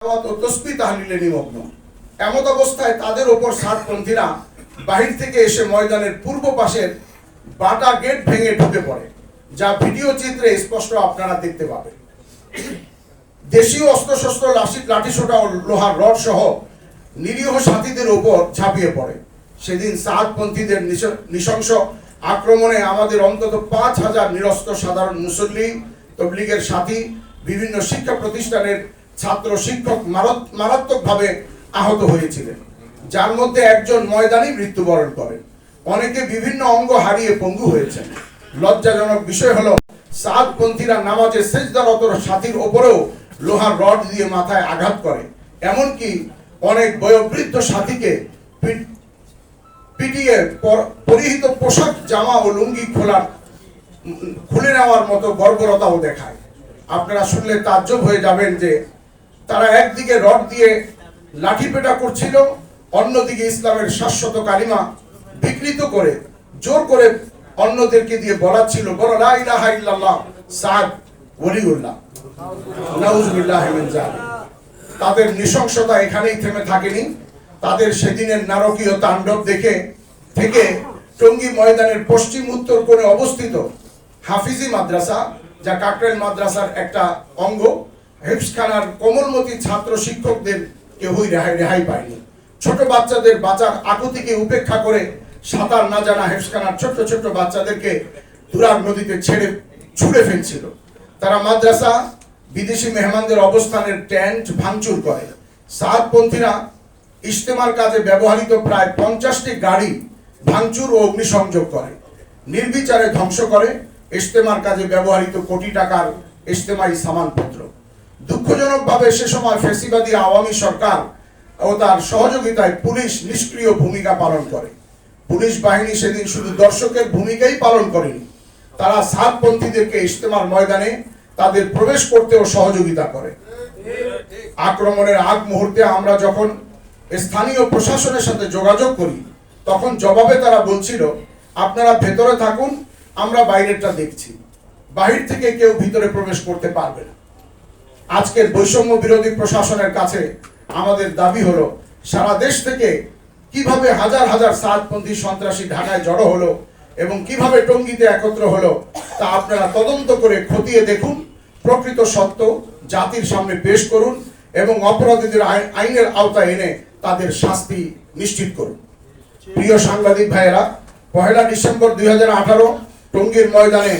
তসবিহ তাহলিলে নিমগ্ন। এমত অবস্থায় তাদের ওপর সাতপন্থীরা বাহির থেকে এসে ময়দানের পূর্ব পাশের বাটা গেট ভেঙে ঢুকে পড়ে, যা ভিডিও চিত্রে স্পষ্ট আপনারা দেখতে পাবেন। দেশীয় অস্ত্রশস্ত্র, লাঠিসোঁটা ও লোহার রড সহ নিরীহ সাথীদের উপর ঝাঁপিয়ে পড়ে। সেদিন সাতপন্থীদের নৃশংস আক্রমণে আমাদের অন্তত ৫,০০০ নিরস্ত্র সাধারণ মুসল্লি, তবলিগের সাথী, বিভিন্ন শিক্ষা প্রতিষ্ঠানের ছাত্র শিক্ষক মারাত্মকভাবে আহত হয়েছিলেন, যার মধ্যে একজন ময়দানে মৃত্যুবরণ করেন। অনেকে বিভিন্ন অঙ্গ হারিয়ে পঙ্গু হয়েছেন। লজ্জাজনক বিষয় হলো, সাতপন্থীরা নামাজে সেজদারত সাথীর ওপরেও লোহার রড দিয়ে মাথায় আঘাত করে, এমনকি অনেক বয়োবৃদ্ধ সাথীকে পিটিয়ে পরিহিত পোশাক, জামা ও লুঙ্গি খুলে নেওয়ার মতো বর্বরতাও দেখায়। আপনারা শুনলে তাজ্জব হয়ে যাবেন যে তারা একদিকে রড দিয়ে লাঠিপেটা করছিল, অন্যদিকে ইসলামের শাশ্বত কালিমা বিকৃত করে জোর করে অন্যদেরকে দিয়ে বলাচ্ছিল, বলো লা ইলাহা ইল্লাল্লাহ সাদ ওয়ালিউল্লাহ, নাউযুবিল্লাহি মিন যালিক। তাদের নৃশংসতা এখানেই থেমে থাকেনি। তাদের সেদিনের নারকীয় তাণ্ডব থেকে টঙ্গী ময়দানের পশ্চিম উত্তর কোণে অবস্থিত হাফিজি মাদ্রাসা, যা কাকরাইল মাদ্রাসার একটা অঙ্গ, হেফজখানার কোমলমতি ছাত্র শিক্ষকদের কেউই রেহাই পায়নি। ছোট বাচ্চাদের বাঁচার আকুতিকে উপেক্ষা করে সাঁতার না জানা হেফজখানার ছোট্ট ছোট্ট বাচ্চাদেরকে তুরাগ নদীতে ছুঁড়ে ফেলছিল। তারা মাদ্রাসা, বিদেশি মেহমানদের অবস্থানের টেন্ট ভাঙচুর করে। সাতপন্থীরা ইজতেমার কাজে ব্যবহৃত প্রায় 50টি গাড়ি ভাঙচুর ও অগ্নিসংযোগ করে, নির্বিচারে ধ্বংস করে ইজতেমার কাজে ব্যবহৃত কোটি টাকার ইজতেমাই সামানপত্র। দুঃখজনকভাবে সে সময় ফ্যাসিবাদী আওয়ামী সরকার ও তার সহযোগিতায় পুলিশ নিষ্ক্রিয় ভূমিকা পালন করে। পুলিশ বাহিনী সেদিন শুধু দর্শকের ভূমিকাই পালন করেনি, তারা সাতপন্থীদেরকে ইজতেমার ময়দানে তাদের প্রবেশ করতেও সহযোগিতা করে। আক্রমণের আগ মুহূর্তে আমরা যখন স্থানীয় প্রশাসনের সাথে যোগাযোগ করি, তখন জবাবে তারা বলছিল, আপনারা ভেতরে থাকুন, আমরা বাইরেটা দেখছি, বাহির থেকে কেউ ভিতরে প্রবেশ করতে পারবে না। আজকের বৈষম্য বিরোধী প্রশাসনের কাছে আমাদের দাবি হলো, সারা দেশ থেকে কিভাবে হাজার হাজার সাতপন্থী সন্ত্রাসী ঢাকায় জড়ো হলো এবং কিভাবে টঙ্গীতে একত্র হলো, তা আপনারা তদন্ত করে খতিয়ে দেখুন, প্রকৃত সত্য জাতির সামনে পেশ করুন এবং অপরাধীদের আইনের আওতায় এনে তাদের শাস্তি নিশ্চিত করুন। প্রিয় সাংবাদিক ভাইয়েরা, 1 ডিসেম্বর 2018 টঙ্গীর ময়দানে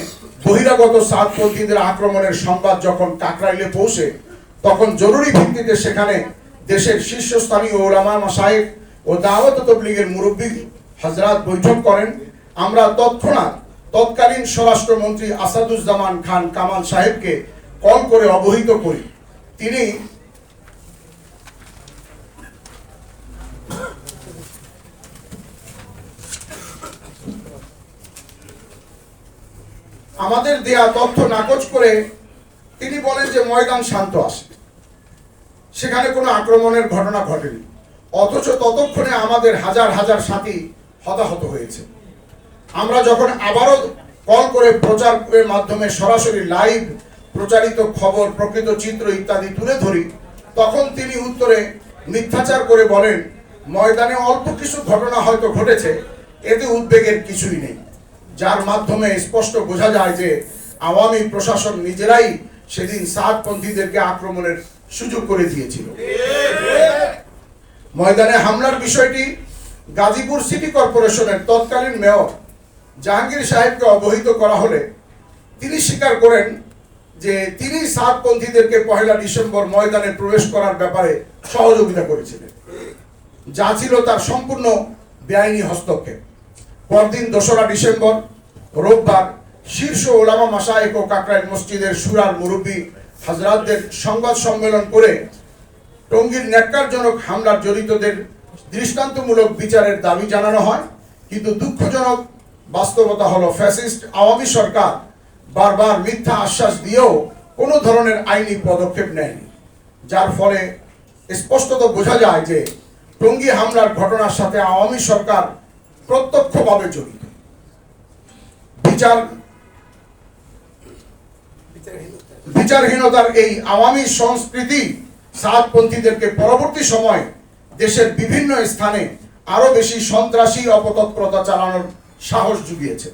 বহিরাগত সাতপন্থীদের আক্রমণের সংবাদ যখন কাকরাইলে পৌঁছে, তখন জরুরি ভিত্তিতে সেখানে দেশের শীর্ষস্থানীয় ওলামা মাশায়েখ ও দাওয়াত তবলিগের মুরব্বী হযরত বৈঠক করেন। আমরা তৎকালীন স্বরাষ্ট্রমন্ত্রী আসাদুজ্জামান খান কামাল সাহেবকে কল করে অবহিত করি। তিনি আমাদের দেয়া তথ্য নাকচ করে তিনি বলেন যে ময়দান শান্ত আছে, সেখানে কোনো আক্রমণের ঘটনা ঘটেনি, অথচ ততক্ষণে আমাদের হাজার হাজার সাথী হতাহত হয়েছে। আমরা যখন আবারও কল করে প্রচারের মাধ্যমে সরাসরি লাইভ প্রচারিত খবর, প্রকৃত চিত্র ইত্যাদি তুলে ধরি, তখন তিনি উত্তরে মিথ্যাচার করে বলেন, ময়দানে অল্প কিছু ঘটনা হয়তো ঘটেছে, এতে উদ্বেগের কিছুই নেই। যার মাধ্যমে স্পষ্ট বোঝা যায় যে আওয়ামী প্রশাসন নিজেরাই সেদিন সাতপন্থীদেরকে আক্রমণের সুযোগ করে দিয়েছিল। ময়দানে হামলার বিষয়টি গাজীপুর সিটি কর্পোরেশনের তৎকালীন মেয়র জাহাঙ্গীর সাহেবকে অবহিত করা হলে তিনি স্বীকার করেন যে তিনি সাতপন্থীদেরকে 1 ডিসেম্বর ময়দানে প্রবেশ করার ব্যাপারে সহযোগিতা করেছিলেন, যা ছিল তার সম্পূর্ণ বেআইনি হস্তক্ষেপ। পরদিন 2 ডিসেম্বর রোববার শীর্ষ ওলামা মাশায়েখ ও কাকরাইল মসজিদের শুরার মুরব্বী হযরতদের সংবাদ সম্মেলন করে টঙ্গীর ন্যাক্কারজনক হামলার জড়িতদের দৃষ্টান্তমূলক বিচারের দাবি জানানো হয়। কিন্তু দুঃখজনক বাস্তবতা হলো, ফ্যাসিস্ট আওয়ামী সরকার বারবার মিথ্যা আশ্বাস দিয়েও কোনো ধরনের আইনি পদক্ষেপ নেয়নি, যার ফলে স্পষ্টত বোঝা যায় যে টঙ্গী হামলার ঘটনার সাথে আওয়ামী সরকার প্রত্যক্ষভাবে জড়িত। বিচারহীনতার এই আওয়ামী সংস্কৃতি সাতপন্থীদেরকে পরবর্তী সময় দেশের বিভিন্ন স্থানে আরো বেশি সন্ত্রাসী অপতৎপরতা চালানোর সাহস জুগিয়েছে।